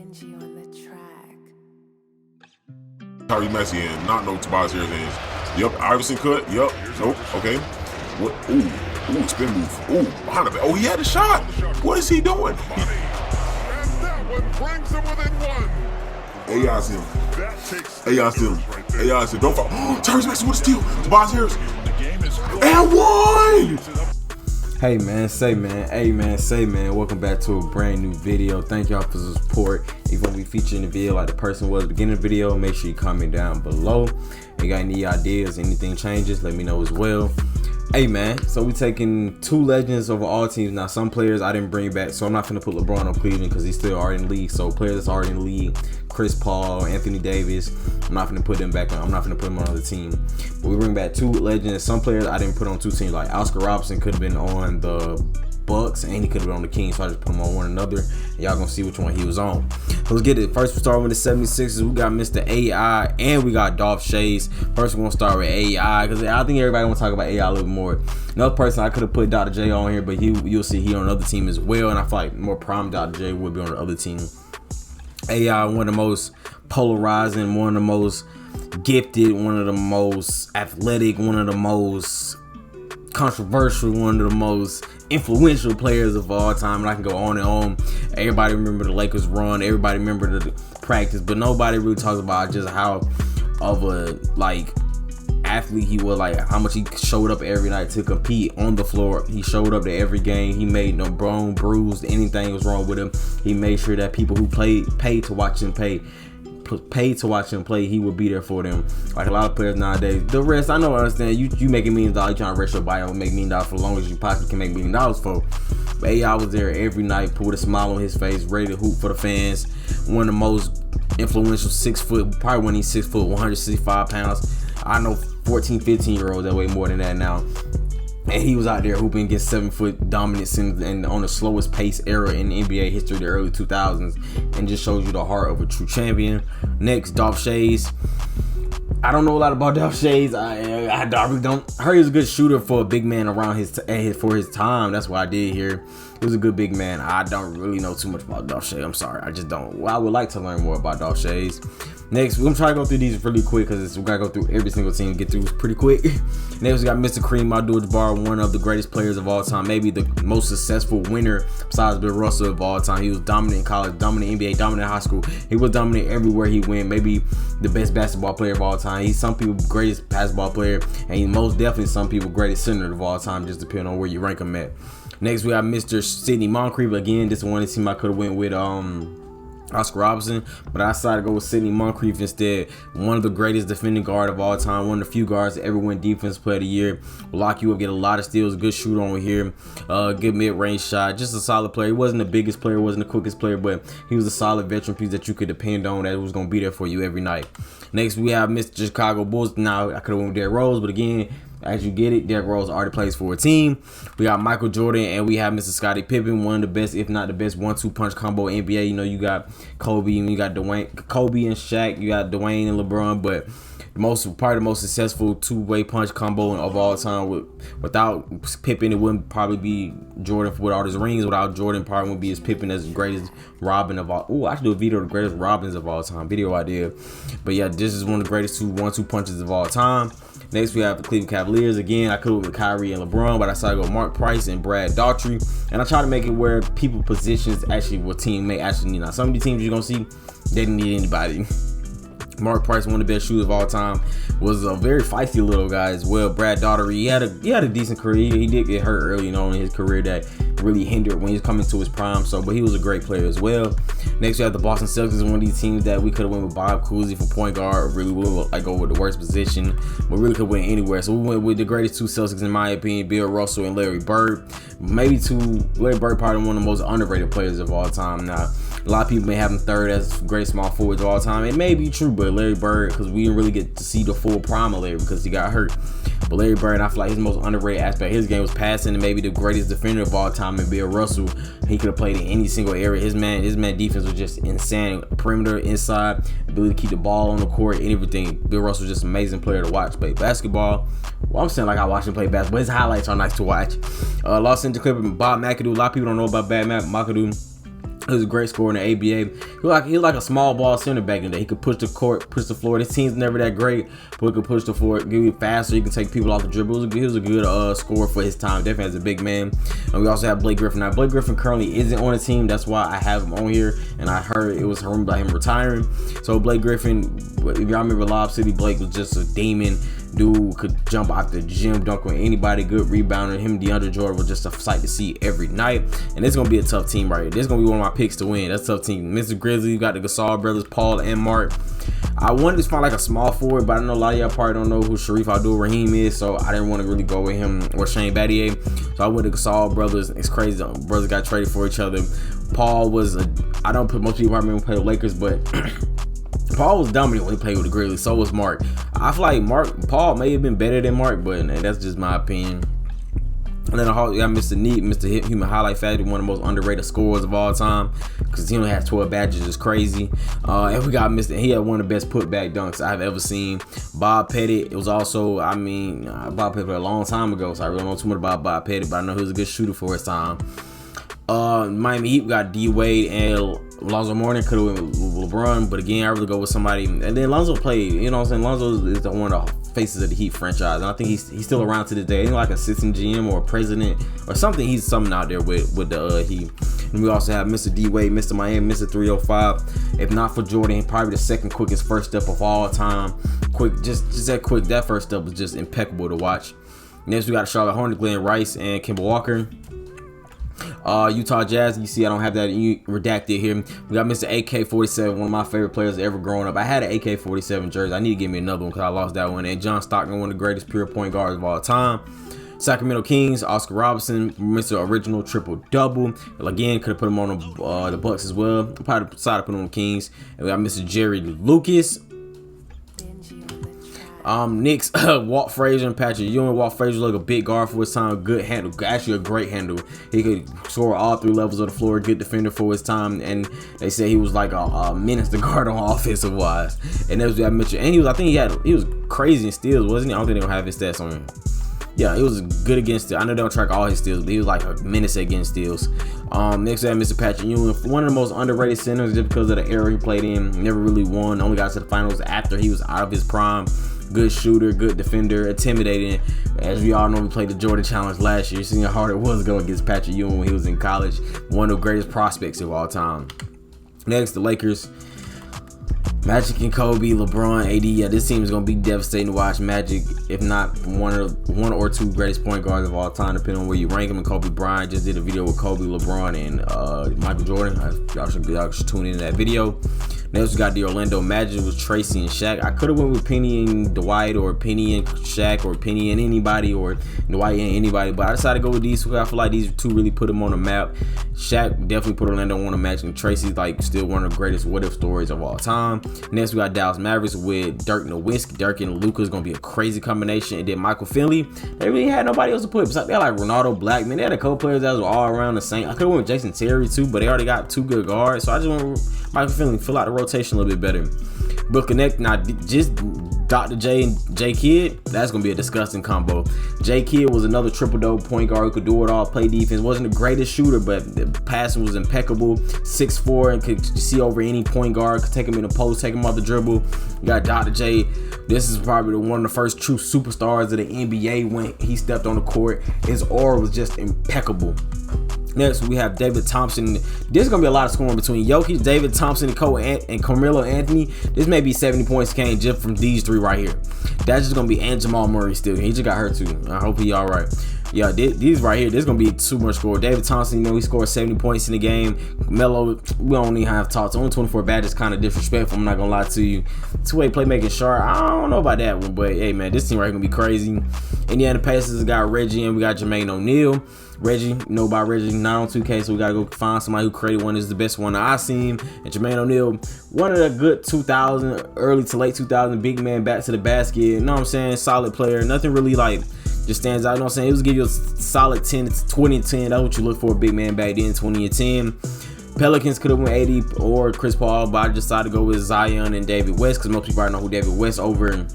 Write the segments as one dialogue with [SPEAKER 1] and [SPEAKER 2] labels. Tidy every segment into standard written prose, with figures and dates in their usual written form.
[SPEAKER 1] Benji on the track.
[SPEAKER 2] Tyrese Maxey and not no Tobias Harris hands. Yep, Iverson cut. Yep. Nope. Okay. What? Ooh, spin move. Ooh, behind the back. Oh, he had a shot. What is he doing?
[SPEAKER 3] And that one brings him within one.
[SPEAKER 2] AI's him.
[SPEAKER 3] That takes
[SPEAKER 2] AI's him.
[SPEAKER 3] right there.
[SPEAKER 2] AI's him. Don't fall. Tyrese Maxey with a steal. Tobias Harris.
[SPEAKER 3] The game is
[SPEAKER 2] And one!
[SPEAKER 4] Hey man, say man, hey man, say man, welcome back to a brand new video. Thank y'all for the support. If you want to be featured in the video like the person was at the beginning of the video, make sure you comment down below. If you got any ideas, anything changes, let me know as well. Hey man, so we taking two legends over all teams. Now some players I didn't bring back, so I'm not gonna put LeBron on Cleveland because he's still already in the league. So players that's already in the league, Chris Paul, Anthony Davis, I'm not gonna put them back on. I'm not gonna put them on another team. But we bring back two legends. Some players I didn't put on two teams, like Oscar Robertson could have been on the Bucks and he could have been on the Kings, so I just put them on one another. And y'all gonna see which one he was on. So let's get it. First we start with the 76ers. We got Mr. AI and we got Dolph Shays. First we're gonna start with AI because I think everybody wanna talk about AI a little bit more. Another person I could have put Dr. J on here, but you'll see he on another team as well, and I feel like more prime Dr. J would be on the other team. AI, one of the most polarizing, one of the most gifted, one of the most athletic, one of the most controversial, one of the most influential players of all time, and I can go on and on. Everybody remember the Lakers run, everybody remember the practice, but nobody really talks about just how of a athlete he was, like how much he showed up every night to compete on the floor. He showed up to every game. He made no bone bruised, anything was wrong with him. He made sure that people who paid to watch him play, he would be there for them. Like a lot of players nowadays. The rest, I know, I understand. You making $1 million, you trying to rest your bio and make $1 million for as long as you possibly can make $1 million for. But AI was there every night, put a smile on his face, ready to hoop for the fans. One of the most influential 6 foot, probably when he's 6 foot, 165 pounds. I know 14, 15 year olds that weigh more than that now. And he was out there hooping against 7 foot dominance and on the slowest pace era in NBA history, the early 2000s, and just shows you the heart of a true champion. Next, Dolph Shays. I don't know a lot about Dolph Shays. I really don't. I heard he was a good shooter for a big man around for his time. That's what I did hear. He was a good big man. I don't really know too much about Dolph Shays. I'm sorry, I just don't. Well, I would like to learn more about Dolph Shays. Next, we're gonna try to go through these really quick because we gotta go through every single team and get through pretty quick. Next, we got Mr. Kareem Abdul-Jabbar, one of the greatest players of all time, maybe the most successful winner besides Bill Russell of all time. He was dominant in college, dominant NBA, dominant in high school. He was dominant everywhere he went. Maybe the best basketball player of all time. He's some people's greatest basketball player, and he's most definitely some people's greatest center of all time, just depending on where you rank him at. Next, we got Mr. Sidney Moncrief. Again, this is one of the team I could have went with Oscar Robertson, but I decided to go with Sidney Moncrief instead. One of the greatest defending guard of all time, one of the few guards to ever win Defense Player of the Year. Will lock you up, get a lot of steals, good shooter over here, good mid-range shot, just a solid player. He wasn't the biggest player, wasn't the quickest player, but he was a solid veteran piece that you could depend on, that was going to be there for you every night. Next, we have Mr. Chicago Bulls. Now, I could have went with Derrick Rose, but again, as you get it, Derrick Rose already plays for a team. We got Michael Jordan and we have Mr. Scottie Pippen, one of the best, if not the best, 1-2 punch combo in NBA. You know, you got Kobe and you got Kobe and Shaq, you got Dwayne and LeBron, but probably the most successful two-way punch combo of all time. Without Pippen, it wouldn't probably be Jordan with all his rings. Without Jordan, probably wouldn't be as Pippen as the greatest Robin of all. Oh, I should do a video of the greatest Robins of all time. Video idea. But yeah, this is one of the greatest 1-2 punches of all time. Next, we have the Cleveland Cavaliers. Again, I could have with Kyrie and LeBron, but I decided to go Mark Price and Brad Daughtry. And I try to make it where people positions actually what team may actually need. Now, some of the teams you're going to see, they didn't need anybody. Mark Price, one of the best shooters of all time, was a very feisty little guy as well. Brad Daughtry, he had a decent career. He did get hurt early on in his career that really hindered when he was coming to his prime. But he was a great player as well. Next, we have the Boston Celtics, one of these teams that we could have went with Bob Cousy for point guard. Really would go with the worst position, but really could win anywhere. So we went with the greatest two Celtics in my opinion, Bill Russell and Larry Bird. Larry Bird, probably one of the most underrated players of all time. Now, a lot of people may have him third as greatest small forwards of all time. It may be true, but Larry Bird, because we didn't really get to see the full prime of Larry because he got hurt. But Larry Bird, I feel like his most underrated aspect of his game was passing, and maybe the greatest defender of all time, and Bill Russell. He could have played in any single area. His man defense was just insane. Perimeter, inside, ability to keep the ball on the court, and everything. Bill Russell was just an amazing player to watch play basketball. Well, I'm saying like I watch him play basketball. His highlights are nice to watch. Los Angeles Clippers, Bob McAdoo. A lot of people don't know about Bob McAdoo. He was a great scorer in the ABA. He was like a small ball center back in there. He could push the court, push the floor. This team's never that great, but he could push the floor, get it faster. He can take people off the dribble. He was a good scorer for his time. Definitely as a big man. And we also have Blake Griffin. Now, Blake Griffin currently isn't on the team. That's why I have him on here. And I heard it was rumored about him retiring. So Blake Griffin, if y'all remember Lob City, Blake was just a demon. Dude could jump out the gym, dunk on anybody, good rebounder. Him and DeAndre Jordan was just a sight to see every night. And it's gonna be a tough team right here. This is gonna be one of my picks to win. That's a tough team. Mr. Grizzly, you got the Gasol brothers, Paul and Mark. I wanted to find like a small forward, but I know a lot of y'all probably don't know who Sharif Abdul-Rahim is, so I didn't want to really go with him or Shane Battier. So I went to Gasol brothers. It's crazy. The brothers got traded for each other. Paul was I don't put most people probably remember play with Lakers, but Paul was dominant when he played with the Grizzlies. So was Mark. I feel like Paul may have been better than Mark, but that's just my opinion. And then I got Mr. Neat, Mr. Human Highlight Factory, one of the most underrated scorers of all time, because he only has 12 badges. It's crazy. And we got he had one of the best putback dunks I've ever seen. Bob Pettit. It was also, Bob Pettit a long time ago, so I really don't know too much about Bob Pettit, but I know he was a good shooter for his time. Miami Heat got D Wade and Lonzo Mourning. Could have went with LeBron, but again, I really go with somebody. And then Lonzo played. You know what I'm saying? Lonzo is one of the faces of the Heat franchise, and I think he's still around to this day. He's like assistant GM or president or something. He's something out there with the Heat. And we also have Mr. D Wade, Mr. Miami, Mr. 305. If not for Jordan, probably the second quickest first step of all time. Quick, just that quick. That first step was just impeccable to watch. Next, we got Charlotte Hornets, Glenn Rice and Kemba Walker. Utah Jazz, you see I don't have that redacted here. We got Mr. AK-47, one of my favorite players ever growing up. I had an AK-47 jersey. I need to give me another one because I lost that one. And John Stockton, one of the greatest pure point guards of all time. Sacramento Kings, Oscar Robertson, Mr. Original Triple Double. Again, could have put him on the Bucks as well. Probably decided to put him on the Kings. And we got Mr. Jerry Lucas. Knicks, Walt Frazier and Patrick Ewing. Walt Frazier like a big guard for his time, good handle, actually a great handle. He could score all three levels of the floor, good defender for his time, and they said he was like a menace to guard on offensive wise. And that was that Mitchell, and he was crazy in steals, wasn't he? I don't think they don't have his stats on him. Yeah, he was good against steals. I know they don't track all his steals, but he was like a menace against steals. Next we have Mr. Patrick Ewing, one of the most underrated centers just because of the era he played in. Never really won. Only got to the finals after he was out of his prime. Good shooter, good defender, intimidating. As we all know, we played the Jordan Challenge last year. Seeing how hard it was going against Patrick Ewing when he was in college. One of the greatest prospects of all time. Next, the Lakers. Magic and Kobe, LeBron, AD. Yeah, this team is going to be devastating to watch. Magic, if not one or two greatest point guards of all time, depending on where you rank them. And Kobe Bryant just did a video with Kobe, LeBron, and Michael Jordan. Y'all should tune into that video. Next, we got the Orlando Magic with Tracy and Shaq. I could have went with Penny and Dwight, or Penny and Shaq, or Penny and anybody, or Dwight and anybody, but I decided to go with these two. I feel like these two really put them on the map. Shaq definitely put Orlando on the match, and Tracy's like still one of the greatest what-if stories of all time. Next, we got Dallas Mavericks with Dirk Nowitzki. Dirk and Luka is going to be a crazy combination. And then Michael Finley, they really had nobody else to put. Besides, they had like Ronaldo Blackman. They had a couple players that was all around the same. I could have went with Jason Terry too, but they already got two good guards. So I just went with Michael Finley, fill out the rotation a little bit better. But connect, now just Dr. J and J Kidd, that's going to be a disgusting combo. J Kidd was another triple-double point guard who could do it all, play defense. Wasn't the greatest shooter, but the passing was impeccable. 6'4", and could see over any point guard, could take him in the post, take him off the dribble. You got Dr. J. This is probably one of the first true superstars of the NBA when he stepped on the court. His aura was just impeccable. Next, we have David Thompson. There's going to be a lot of scoring between Jokic, David Thompson, and Carmelo Anthony. This may be 70 points came just from these three right here. That's just going to be, and Jamal Murray still. He just got hurt too. I hope he all right. Yeah, these right here, there's going to be too much score. David Thompson, he scored 70 points in the game. Melo, we don't even have talks. Only 24 badges, kind of disrespectful. I'm not going to lie to you. Two-way playmaking sharp. I don't know about that one, but hey, man, this team right here going to be crazy. Indiana Pacers got Reggie, and we got Jermaine O'Neal. Reggie, know about Reggie, not on 2K, so we gotta go find somebody who created one. This is the best one that I've seen. And Jermaine O'Neal, one of the good 2000, early to late 2000 big man back to the basket. You know what I'm saying? Solid player. Nothing really like just stands out. You know what I'm saying? It was give you a solid 10, 20 and 10. That's what you look for a big man back then, 20 and 10. Pelicans could have went 80 or Chris Paul, but I decided to go with Zion and David West because most people already know who David West over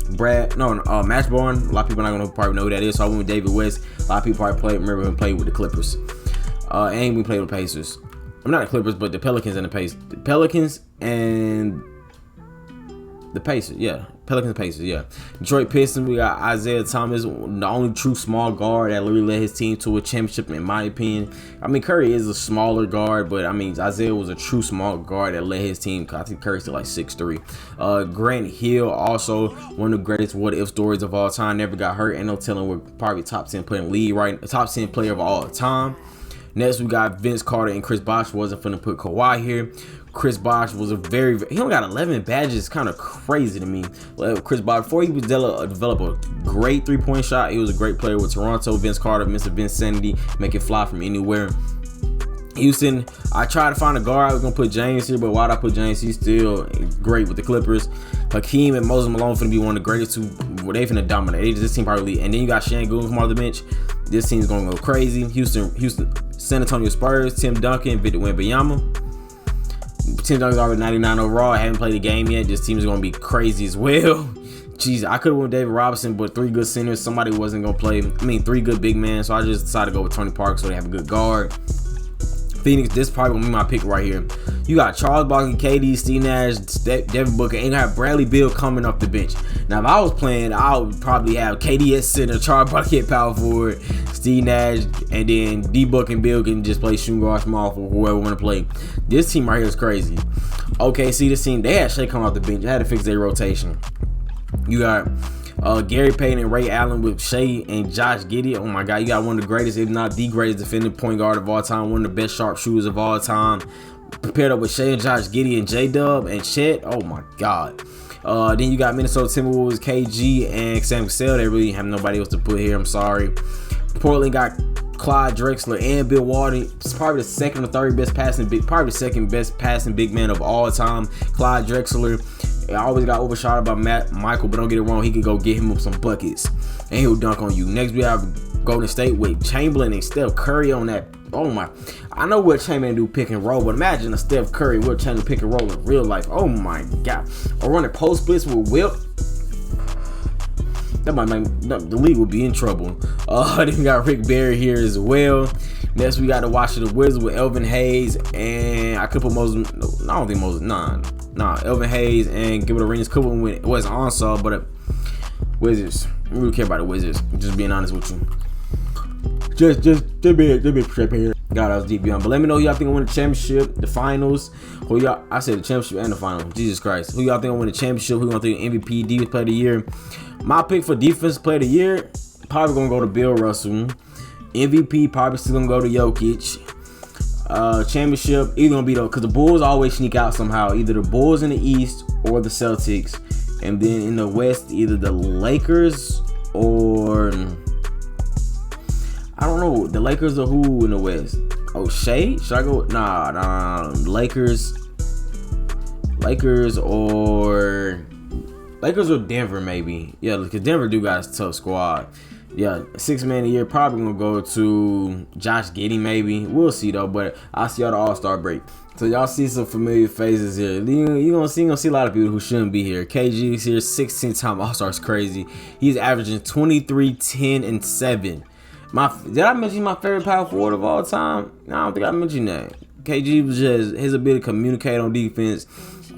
[SPEAKER 4] Matchborn. A lot of people are not gonna probably know who that is, so I went with David West. A lot of people probably remember him playing with the Clippers, and we played with the Pacers. I'm not the Clippers, but the Pelicans and the Pacers. The Pelicans and the Pacers, yeah. Pelicans and Pacers, yeah. Detroit Pistons, we got Isaiah Thomas, the only true small guard that literally led his team to a championship, in my opinion. I mean, Curry is a smaller guard, but I mean, Isaiah was a true small guard that led his team. I think Curry's still like 6'3". Grant Hill, also one of the greatest what-if stories of all time. Never got hurt, and no telling we're probably top 10 player in the league, right? Top 10 player of all time. Next, we got Vince Carter and Chris Bosh. Wasn't finna put Kawhi here. Chris Bosh was he only got 11 badges. Kind of crazy to me. Chris Bosh, before he was develop a great three-point shot, he was a great player with Toronto. Vince Carter, Mr. Vincenity, make it fly from anywhere. Houston, I tried to find a guard. I was gonna put James here, but why'd I put James? He's still great with the Clippers. Hakeem and Moses Malone finna be one of the greatest two. Well, they finna dominate. This team probably, and then you got Şengün from off the bench. This team's gonna go crazy. Houston, San Antonio Spurs, Tim Duncan, Victor Wembanyama. Tim Duncan's already 99 overall. I haven't played the game yet. This team is gonna be crazy as well. Jeez, I could have went David Robinson, but 3 good centers. Somebody wasn't gonna play. I mean, 3 good big men. So I just decided to go with Tony Parker so they have a good guard. Phoenix, this probably gonna be my pick right here. You got Charles Barkley, KD, Steve Nash, Devin Booker, and you have Bradley Beal coming off the bench. Now, if I was playing, I would probably have KD at center, Charles Barkley at power forward, Steve Nash, and then D Book and Bill can just play shooting guard small for whoever want to play. This team right here is crazy. Okay, see this team, they had Shea come off the bench. They had to fix their rotation. You got Gary Payton and Ray Allen with Shea and Josh Giddey. Oh my God, you got one of the greatest, if not the greatest defending point guard of all time, one of the best sharpshooters of all time. Paired up with Shea and Josh Giddey and J-Dub and Chet. Oh my God. Then you got Minnesota Timberwolves, KG and Sam Cassell. They really have nobody else to put here. I'm sorry. Portland got Clyde Drexler and Bill Walton. It's probably the second or third best passing probably the second best passing big man of all time. Clyde Drexler. I always got overshadowed by Michael, but don't get it wrong. He can go get him up some buckets, and he'll dunk on you. Next, we have Golden State with Chamberlain and Steph Curry on that. Oh my! I know what Chamberlain do pick and roll, but imagine a Steph Curry with Chamberlain pick and roll in real life. Oh my God! Or running post splits with Wilt. That might make the league would be in trouble. Then we got Rick Barry here as well. Next, we got the Washington Wizards with Elvin Hayes, and I could put Moses. No, I don't think Moses. Nah, Elvin Hayes and Gilbert Arenas. Could have went was Onsall, but Wizards. I don't really care about the Wizards. Just being honest with you. Just be straight here. God, I was deep beyond. But let me know who y'all think will win the championship, the finals. Who y'all? I said the championship and the final. Jesus Christ. Who y'all think will win the championship? Who y'all think MVP, defense player of the year? My pick for defense player of the year probably gonna go to Bill Russell. MVP probably still gonna go to Jokic. Championship either gonna be because the Bulls always sneak out somehow. Either the Bulls in the East or the Celtics, and then in the West either the Lakers or I don't know. The Lakers or who in the West? Oh, Shea? Should I go? Nah. Lakers or Denver maybe. Yeah, because Denver do got a tough squad. Yeah, 6 man a year probably gonna go to Josh Giddey maybe. We'll see though, but I'll see y'all the All-Star break. So y'all see some familiar faces here. You're gonna see a lot of people who shouldn't be here. KG is here, 16-time All-Star is crazy. He's averaging 23, 10, and 7. Did I mention my favorite power forward of all time? No, I don't think I mentioned that. KG was just his ability to communicate on defense.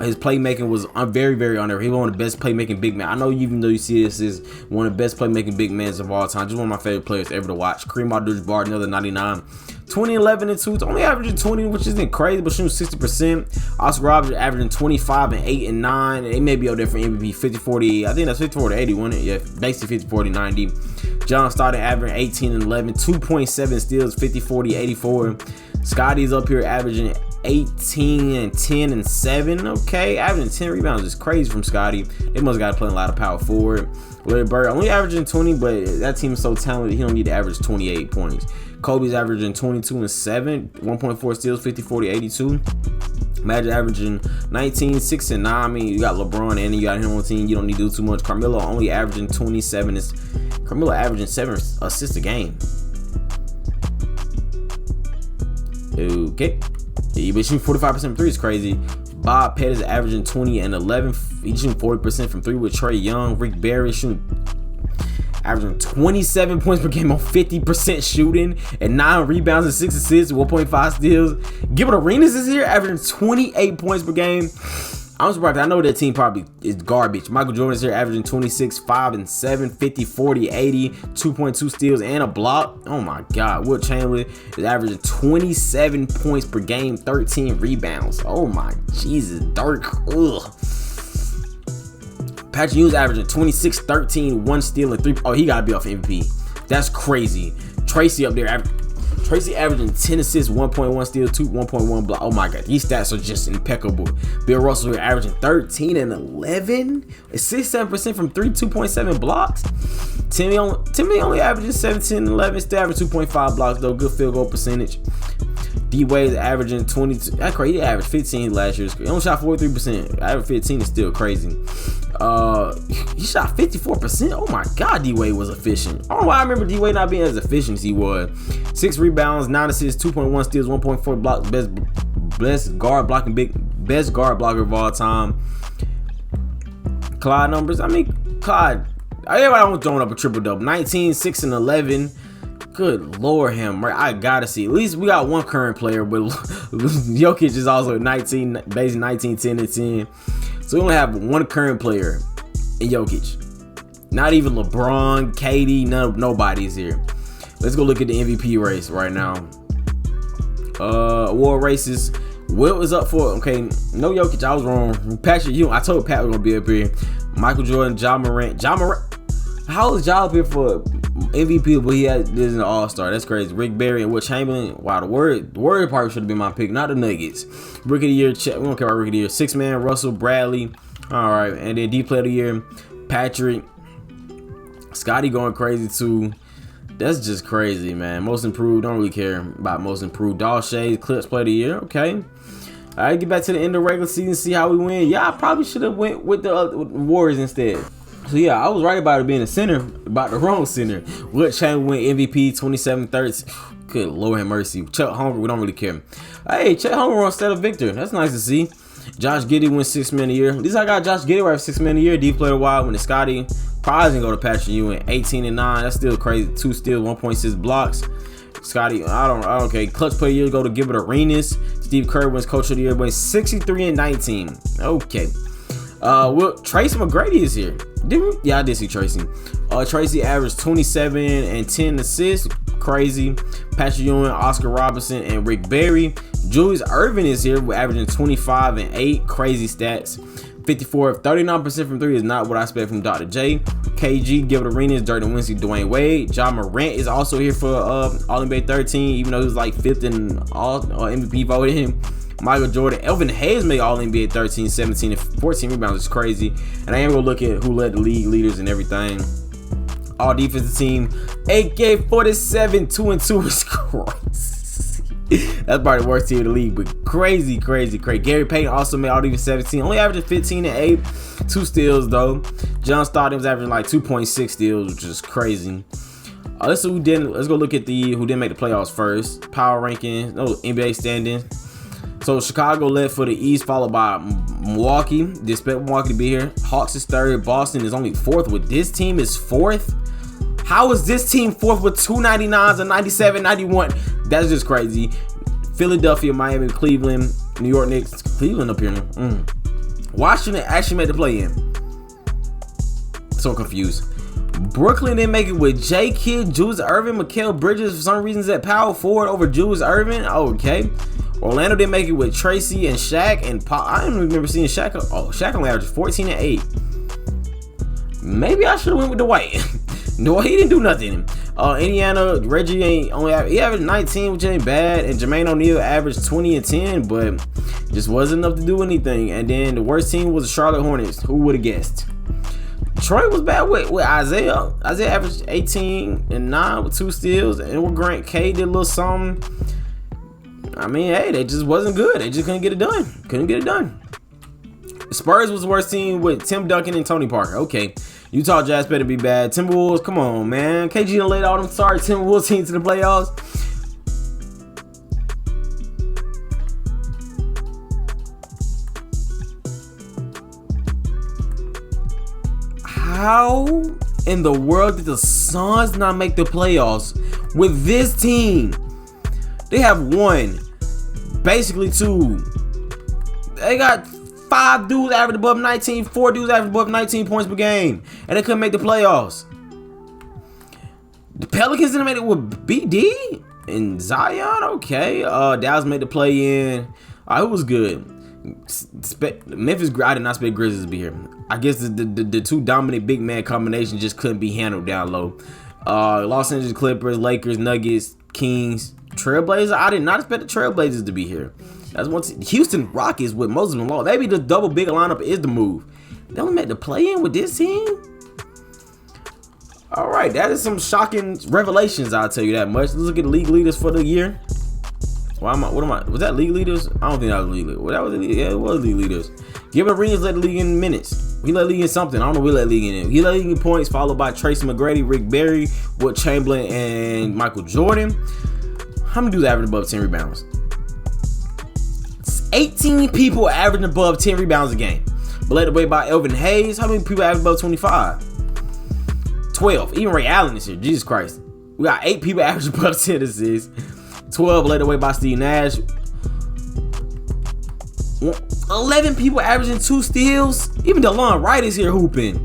[SPEAKER 4] His playmaking was very, very underrated. He was one of the best playmaking big men. I know even though you see this is one of the best playmaking big men of all time. Just one of my favorite players ever to watch. Kareem Abdul-Jabbar, another 99. 20, 11, and 2. It's only averaging 20, which isn't crazy, but shooting 60%. Oscar Robertson averaging 25 and 8 and 9. It may be up there for MVP 50-40. I think that's 50-40-80, wasn't it? Yeah, basically 50-40-90. John Stockton averaging 18 and 11. 2.7 steals, 50-40-84. Scotty's up here averaging 18 and 10 and 7. Okay, averaging 10 rebounds is crazy from Scotty. They must got to play a lot of power forward. Larry Bird only averaging 20, but that team is so talented he don't need to average 28 points. Kobe's averaging 22 and 7, 1.4 steals, 50-40-82. Magic averaging 19, 6 and 9. I mean, you got LeBron and you got him on the team. You don't need to do too much. Carmelo only averaging 27. Carmelo averaging 7 assists a game. Okay. Yeah, but shooting 45% from 3 is crazy. Bob Pettis averaging 20 and 11. He's shooting 40% from 3 with Trae Young. Rick Barry shooting averaging 27 points per game on 50% shooting and 9 rebounds and 6 assists, 1.5 steals. Gilbert Arenas is here, averaging 28 points per game. I'm surprised. I know that team probably is garbage. Michael Jordan is here, averaging 26, 5 and 7, 50, 40, 80, 2.2 steals and a block. Oh my God. Wilt Chamberlain is averaging 27 points per game, 13 rebounds. Oh my Jesus, Dirk. Ugh. Patrick Ewing's averaging 26, 13, 1 steal and 3. Oh, he gotta be off MVP. That's crazy. Tracy up there. Tracy averaging 10 assists, 1.1 steals, 1.1 block. Oh my God, these stats are just impeccable. Bill Russell here averaging 13 and 11, 67% from 3, 2.7 blocks. Timmy only averaging 17 and 11, still averaging 2.5 blocks though. Good field goal percentage. D Wade's averaging 22. That's crazy. He averaged 15 last year. He only shot 43%. Average 15 is still crazy. He shot 54%. Oh my God, D Wade was efficient. I don't know why I remember D Wade not being as efficient as he was. 6 rebounds, 9 assists, 2.1 steals, 1.4 blocks. Best guard blocker of all time. Clyde numbers. I mean, Clyde. Everybody was throwing up a triple double. 19, 6 and 11. Good Lord, him. Right? I gotta see. At least we got one current player, but Jokic is also 19, basically 19, 10 and 10. So we only have one current player in Jokic. Not even LeBron, KD, nobody's here. Let's go look at the MVP race right now. Award races. Wilt is up for, okay, no Jokic, I was wrong. Patrick Ewing, I told Pat was gonna be up here. Michael Jordan, John Morant. How is Ja up here for MVP, but he is an all-star? That's crazy. Rick Barry and Wilt Chamberlain. Wow, the word part should have been my pick, not the Nuggets. Rookie of the Year, we don't care about Rookie of the Year. 6-man, Russell, Bradley. All right, and then D Player of the Year, Patrick. Scotty going crazy too. That's just crazy, man. Most improved, don't really care about most improved. Dawg Shades, Clips Player of the Year. Okay. All right, get back to the end of the regular season, see how we win. Yeah, I probably should have went with the Warriors instead. So yeah, I was right about it being a center, about the wrong center. Wilt Chamberlain win MVP 27-13. Good Lord have mercy. Chuck Hunger, we don't really care. Hey, Chuck Hunger instead of Victor. That's nice to see. Josh Giddey wins 6-man a year. At least I got Josh Giddey right for 6-man a year. D Player Wild when the Scotty. Probably gonna go to Patrick Ewing. 18 and 9. That's still crazy. 2 steals, 1.6 blocks. Scotty, I don't care. Clutch Player of the Year go to Gilbert Arenas. Steve Kerr wins Coach of the Year, wins 63 and 19. Okay. Tracy McGrady is here. Yeah, I did see Tracy. Tracy averaged 27 and 10 assists. Crazy. Patrick Ewing, Oscar Robertson, and Rick Barry. Julius Erving is here, with averaging 25 and 8. Crazy stats. 39% from 3 is not what I expect from Dr. J. KG, Gilbert Arenas, Dirk Nowitzki, Dwayne Wade. John Morant is also here for All-NBA 13, even though he was like 5th in all MVP voting. Michael Jordan, Elvin Hayes made All-NBA 13, 17, and 14 rebounds. It's crazy. And I am gonna look at who led the league leaders and everything. All defensive team, AK-47, 2-2 is crazy. That's probably the worst team in the league, but crazy. Gary Payton also made all defense 17, only averaging 15 and 8, 2 steals though. John Stockton was averaging like 2.6 steals, which is crazy. Let's go look at who didn't make the playoffs first. Power rankings, no NBA standings. So Chicago led for the East, followed by Milwaukee. They expect Milwaukee to be here. Hawks is 3rd. Boston is only 4th. With this team is 4th. How is this team 4th with 299s and 97, 91? That's just crazy. Philadelphia, Miami, Cleveland, New York Knicks. Cleveland up here. Washington actually made the play-in. So confused. Brooklyn didn't make it with J. Kidd, Julius Erving, Mikal Bridges for some reasons at power forward over Julius Erving. Okay. Orlando didn't make it with Tracy and Shaq and Paul. I don't remember seeing Shaq. Oh, Shaq only averaged 14 and 8. Maybe I should have went with Dwight. No, he didn't do nothing. Indiana, Reggie he averaged 19, which ain't bad, and Jermaine O'Neal averaged 20 and 10, but just wasn't enough to do anything. And then the worst team was the Charlotte Hornets. Who would have guessed? Detroit was bad with Isaiah. Isaiah averaged 18 and 9 with 2 steals, and with Grant K did a little something. I mean, hey, they just wasn't good. They just couldn't get it done. The Spurs was the worst team with Tim Duncan and Tony Parker. Okay. Utah Jazz better be bad. Timberwolves, come on, man. KG done laid all them sorry Timberwolves teams to the playoffs. How in the world did the Suns not make the playoffs with this team? They have won basically 2. They got 5 dudes average above 19, 4 dudes average above 19 points per game, and they couldn't make the playoffs. The Pelicans didn't make it with BD and Zion. Okay, Dallas made the play in. It was good. Memphis, I did not expect Grizzlies to be here. I guess the 2 dominant big man combination just couldn't be handled down low. Los Angeles Clippers, Lakers, Nuggets, Kings, Trailblazers. I did not expect the Trailblazers to be here. That's one. Houston Rockets with Moses Malone. Maybe the double big lineup is the move. They only made the play in with this team. All right, that is some shocking revelations. I'll tell you that much. Let's look at the league leaders for the year. What am I? Was that league leaders? I don't think that was league leaders. Well, that was yeah, it was league leaders. Gilbert Arenas led the league in minutes. He led the league in something. I don't know. We led the league in. He led the league in points, followed by Tracy McGrady, Rick Barry, Wilt Chamberlain, and Michael Jordan. How many dudes average above 10 rebounds? 18 people averaging above 10 rebounds a game. But led the way by Elvin Hayes. How many people average above 25? 12. Even Ray Allen is here. Jesus Christ. We got 8 people averaging above 10 assists. 12 led the way by Steve Nash. 11 people averaging 2 steals. Even DeLon Wright is here hooping.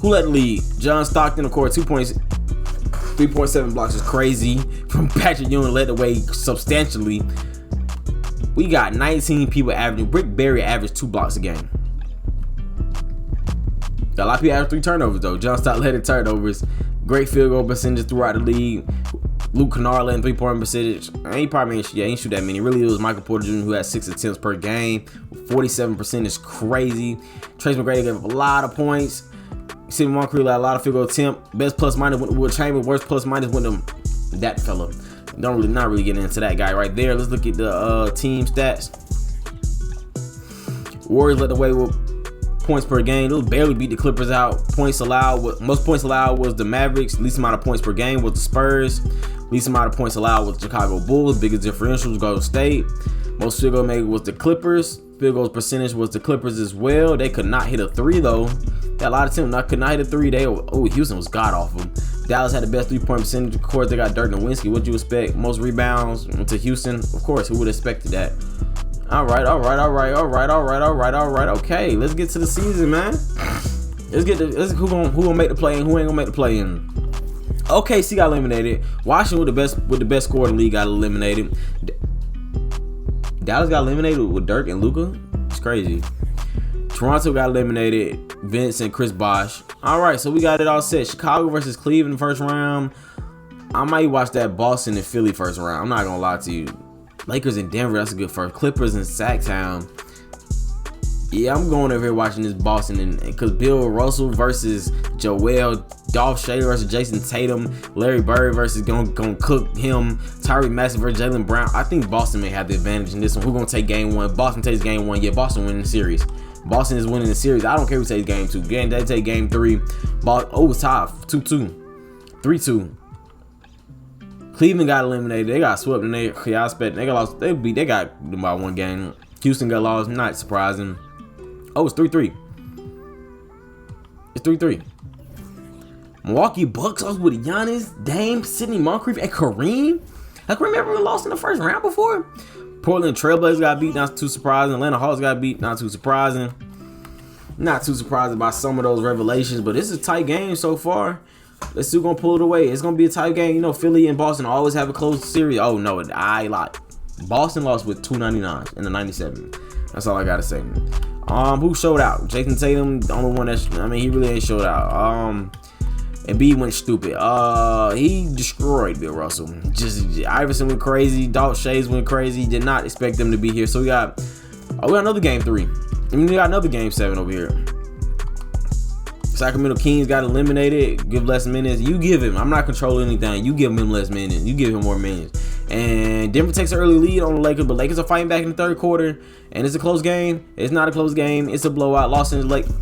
[SPEAKER 4] Who led the league? John Stockton, of course, 2 points. 3.7 blocks is crazy. From Patrick Ewing led the way substantially. We got 19 people averaging. Rick Barry averaged 2 blocks a game. Got a lot of people average 3 turnovers though. John Stockton led in turnovers. Great field goal percentage throughout the league. Luke Kennard led in 3-point percentage. He probably ain't shoot that many. Really, it was Michael Porter Jr. who had 6 attempts per game. 47% is crazy. Tracy McGrady gave up a lot of points. Sidney Moncrief had a lot of field goal attempt. Best plus minus went to Wilt Chamberlain. Worst plus minus went to that fella. Not really getting into that guy right there. Let's look at the team stats. Warriors led the way with points per game. They'll barely beat the Clippers out. Points allowed, most points allowed was the Mavericks. Least amount of points per game was the Spurs. Least amount of points allowed was the Chicago Bulls. Biggest differential was Golden State. Most field goal made was the Clippers. Field goals percentage was the Clippers as well. They could not hit a 3 though. Got a lot of teams could not hit a 3. Houston was god awful. Dallas had the best 3-point percentage. Of course, they got Dirk Nowitzki. What'd you expect? Most rebounds went to Houston. Of course, who would have expected that? All right. Okay, let's get to the season, man. Let's who gonna make the play and who ain't gonna make the play in. OKC got eliminated. Washington with the best score in the league got eliminated. Dallas got eliminated with Dirk and Luka. It's crazy. Toronto got eliminated. Vince and Chris Bosh. All right, so we got it all set. Chicago versus Cleveland first round. I might watch that Boston and Philly first round. I'm not gonna lie to you. Lakers and Denver, that's a good first. Clippers and Sacktown. Yeah, I'm going over here watching this Boston and because Bill Russell versus Joel, Dolph Shea versus Jason Tatum, Larry Bird versus gonna cook him, Tyrese Maxey versus Jaylen Brown. I think Boston may have the advantage in this one. Who's gonna take game 1? Boston takes game 1. Yeah, Boston winning the series. Boston is winning the series. I don't care who takes game 2. They take game 3. It's tied 2-2, 3-2. Cleveland got eliminated. They got swept and they got lost. They got them by 1 game. Houston got lost. Not surprising. It's 3-3. It's 3-3. Milwaukee Bucks lost with Giannis, Dame, Sidney Moncrief, and Kareem. Has Kareem ever lost in the first round before? Portland Trailblazers got beat. Not too surprising. Atlanta Hawks got beat. Not too surprising. Not too surprising by some of those revelations, but this is a tight game so far. Let's see who's gonna pull it away. It's gonna be a tight game. You know, Philly and Boston always have a close series. Oh no, I lied. Boston lost with 299 in the 97. That's all I gotta say. Who showed out? Jason Tatum, the only one he really ain't showed out. And B went stupid. He destroyed Bill Russell. Iverson went crazy. Dolph Shays went crazy. Did not expect them to be here. So we got another game 3. We got another game 7 over here. Sacramento Kings got eliminated. Give less minutes. You give him. I'm not controlling anything. You give him less minutes. You give him more minutes. And Denver takes an early lead on the Lakers, but Lakers are fighting back in the third quarter. And it's a close game. It's not a close game. It's a blowout. Los Angeles Lakers.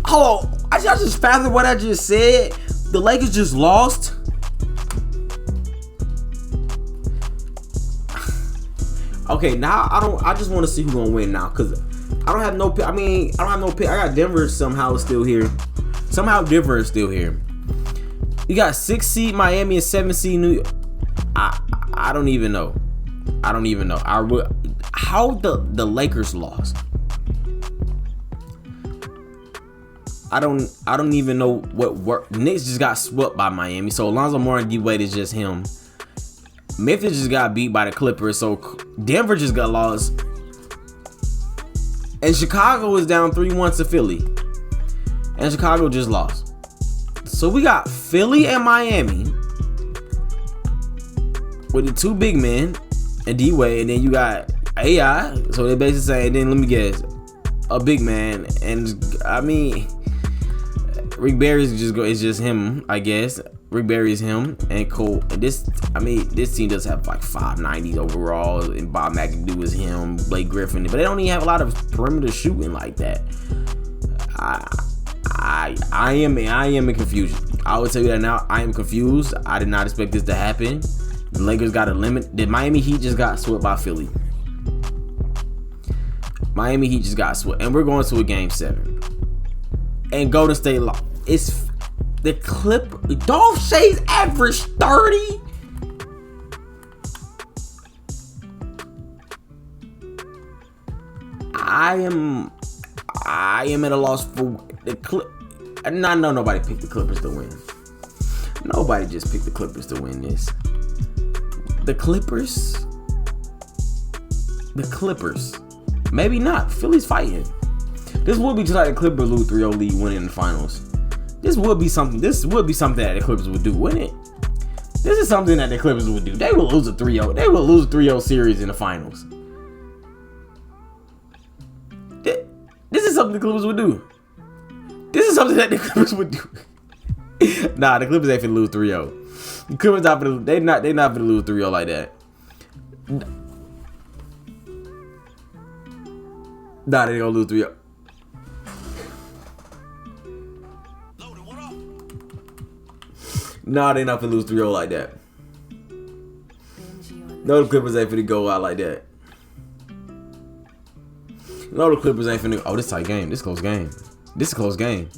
[SPEAKER 4] Oh, I just fathomed what I just said. The Lakers just lost. Okay, now I just want to see who's gonna win now, cause I don't have no pick. I don't have no pick. I got Denver somehow still here. Somehow Denver is still here. You got 6 seed Miami and 7 seed New York. I don't even know. I don't even know. How the Lakers lost. I don't even know what work. Knicks just got swept by Miami. So Alonzo Moore and D-Wade is just him. Memphis just got beat by the Clippers. So Denver just got lost. And Chicago was down 3-1 to Philly. And Chicago just lost. So we got Philly and Miami with the 2 big men and D-Wade, and then you got AI. So they basically saying, then let me guess, a big man. And I mean, Rick Barry's it's just him, I guess. Rick Barry is him and Cole. And this team does have like 590s overall, and Bob McAdoo is him, Blake Griffin, but they don't even have a lot of perimeter shooting like that. I am in confusion. I will tell you that now. I am confused. I did not expect this to happen. The Lakers got a limit. The Miami Heat just got swept by Philly. Miami Heat just got swept, and we're going to a game 7. And Golden State lost. It's the Dolph Shays averaged 30. I am at a loss for the Clip. I know nobody picked the Clippers to win. Nobody just picked the Clippers to win this. The Clippers. Maybe not. Philly's fighting. This would be just like the Clippers lose 3-0 lead winning the finals. This would be something that the Clippers would do, wouldn't it? This is something that the Clippers would do. They will lose a 3-0. They will lose a 3-0 series in the finals. This is something the Clippers would do. This is something that the Clippers would do. Nah, the Clippers ain't finna lose 3-0. The Clippers not finna, they not finna lose 3-0 like that. Nah, they gonna lose 3-0. Nah, they not finna lose 3-0 like that. No, the Clippers ain't finna go out like that. No, the Clippers ain't finna. Oh, this tight game. This close game. This is close game.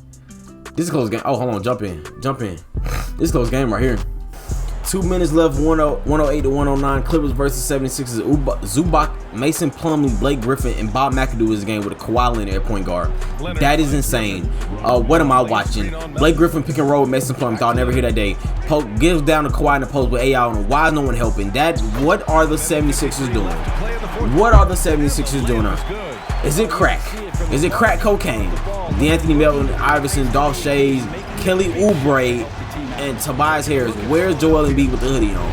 [SPEAKER 4] Oh, hold on. Jump in. This is close game right here. 2 minutes left. 108 to 109. Clippers versus 76ers. Zubac, Mason Plumlee, Blake Griffin, and Bob McAdoo is the game with a Kawhi Leonard at point guard. That is insane. What am I watching? Blake Griffin pick and roll with Mason Plumlee. Thought I'd never hear that day. Gives down to Kawhi in the post with AI on him. Why is no one helping? What are the 76ers doing? What are the 76ers doing now? Is it crack? Is it crack cocaine? D'Anthony Melton, Iverson, Dolph Shays, Kelly Oubre, and Tobias Harris. Where's Joel Embiid with the hoodie on?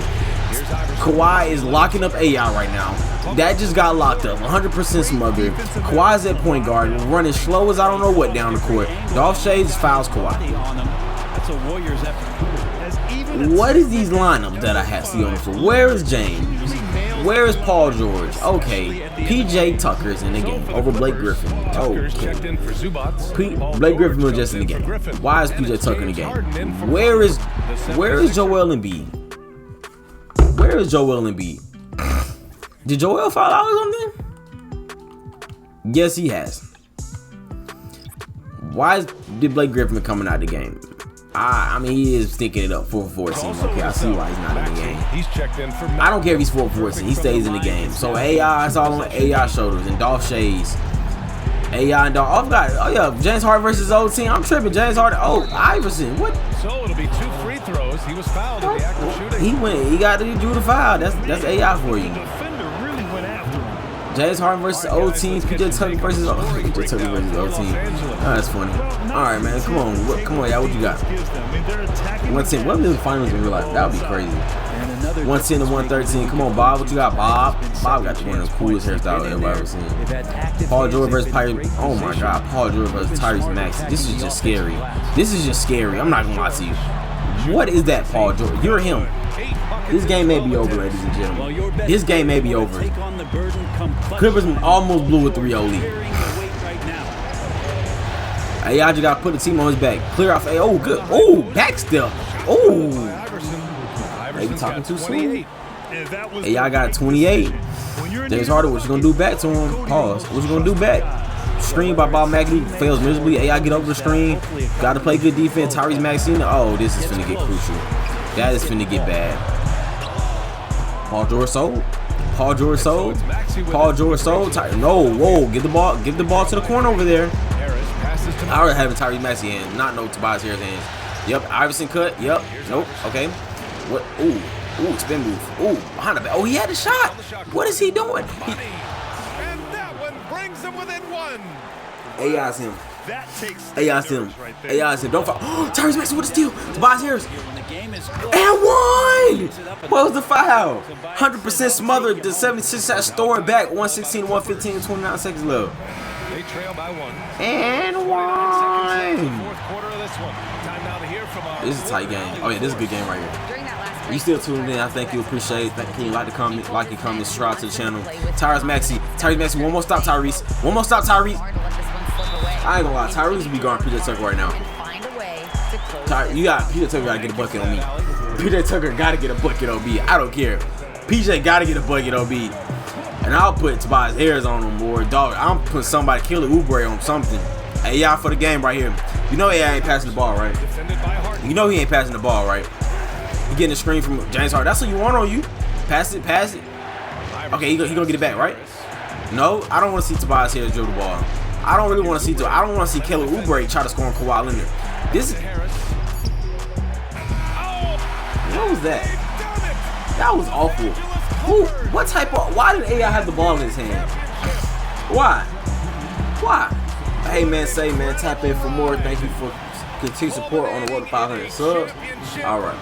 [SPEAKER 4] Kawhi is locking up AI right now. That just got locked up. 100% smothered. Kawhi's at point guard, running slow as I don't know what down the court. Dolph Shays fouls Kawhi. What is these lineups that I have see on the floor? Where is James? Where is Paul George? Okay, PJ Tucker's in the game over Blake Griffin. Okay, Blake Griffin was just in the game. Why is PJ Tucker in the game? Where is Joel Embiid? Where is Joel Embiid? Did Joel foul out or something? Yes, he has. Why did Blake Griffin coming out of the game? I mean, he is sticking it up 4-14. Okay, I see why he's not in the game. I don't care if he's 4-14. He stays in the game. So AI, it's all on AI shoulders and Dolph Shays. AI and Dolph. Oh yeah, James Harden versus old team. I'm tripping. James Harden. Oh, Iverson. What?
[SPEAKER 1] So it'll be 2 free throws. He was fouled in the act of shooting.
[SPEAKER 4] He went. He got to do the foul. That's AI for you. James Harden versus old teams. PJ Tucker versus old team. Oh, that's funny. All right, man. Come on, y'all. What you got? 110. What if the finals in real life? That would be crazy. 110 to 113. Come on, Bob. What you got, Bob? Bob got one of the coolest hairstyles I've ever seen. Paul George versus Tyrese. Oh my God, Paul George versus Tyrese Maxey. This is just scary. I'm not gonna lie to you. What is that, Paul George? You're him. This game may be over, ladies and gentlemen. This game may be over. Clippers almost blew a 3-0 lead. AI just got to put the team on his back. Clear off. Oh, good. Oh, back step. Oh. Maybe talking too soon. AI got 28. James Harden, what you going to do back to him? Pause. What you going to do back? screen by Bob McAdoo. Fails miserably. AI get over the screen. Got to play good defense. Tyrese Maxey. Oh, this is finna get crucial. That is finna get bad. Paul George sold. Paul George sold. Paul George sold. No, whoa. Give the ball to the corner over there. I already have Tyrese Maxey hands, not no Tobias Harris hands. Yep, Iverson cut. Yep. Nope. Okay. What? Ooh, spin move. Ooh, behind the back. Oh, he had a shot. What is he doing?
[SPEAKER 3] And that one brings him within one.
[SPEAKER 4] AI's him.
[SPEAKER 3] That takes
[SPEAKER 4] AI's him. AI's him. Don't fall. Oh, Tyrese Maxey with a steal. Tobias Harris. And one. What was the foul? 100% smothered. The 76 had stored back. 116, 115, 29 seconds left.
[SPEAKER 1] They trail by one.
[SPEAKER 4] And one.
[SPEAKER 1] Fourth quarter of this one. Time now to hear from our
[SPEAKER 4] This is a tight game. Oh yeah, this is a good game right here. You still tuned in? I thank you. Appreciate it. Thank you. Like the comment, subscribe to the channel. Tyrese Maxey. One more stop, Tyrese. One more stop, Tyrese. I ain't gonna lie. Tyrese will be guarding PJ Tucker right now. PJ Tucker gotta get a bucket on me. PJ Tucker gotta get a bucket on me. I don't care. PJ gotta get a bucket on me. And I'll put Tobias Harris on him, boy. Dog, I'm putting somebody, Killer Oubre on something. AI for the game right here. You know AI ain't passing the ball, right? You know he ain't passing the ball, right? You getting a screen from James Harden. That's what you want on you. Pass it. Okay, he gonna get it back, right? No, I don't want to see Tobias Harris dribble the ball. I don't really want to see. I don't want to see Killer Oubre try to score on Kawhi Leonard. This. What was that? That was awful. What type of? Why did AI have the ball in his hand? Why? Hey man, tap in for more. Thank you for continued support on the road to 500 subs. All right.